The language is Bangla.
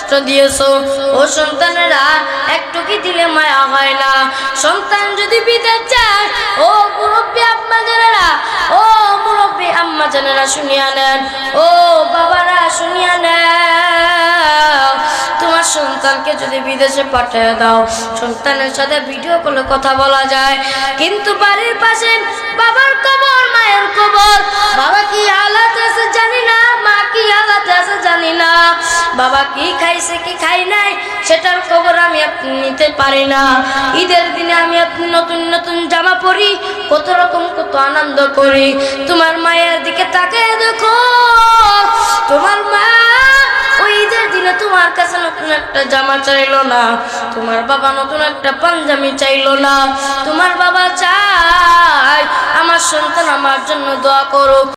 কষ্ট দিয়েছো। ও সন্তানেরা, একটু কি দিলে মায়া হয় না? সন্তান যদি বিদেশ যায়, ও মুরব্বী আম্মা জানেরা, ও মুরব্বী আম্মা জানেরা শুনিয়া নেন, ও বাবারা শুনিয়া নেন, তোমার সন্তানকে যদি বিদেশে পাঠিয়ে দাও, সন্তানের সাথে ভিডিও কলে কথা বলা যায়, কিন্তু বাড়ির পাশে বাবার কবর, মায়ের কবর, বাবা কি হালাত আছে জানি না, মা কি হালাত আছে জানি না, বাবা কি খাইছে কি খাই নাই সেটার খবর আমি আপনি নিতে পারি না। ঈদের দিনে আমি আপনি নতুন নতুন জামা পরি, কত রকম কত আনন্দ করি। তোমার মায়ের দিকে তাকিয়ে দেখো, তোমার মা ওই ঈদের দিনে তোমার কাছে নতুন একটা জামা চাইলো না, তোমার বাবা নতুন একটা পাঞ্জাবি চাইলো না, তোমার বাবা চায় আমার সন্তান আমার জন্য দোয়া করুক।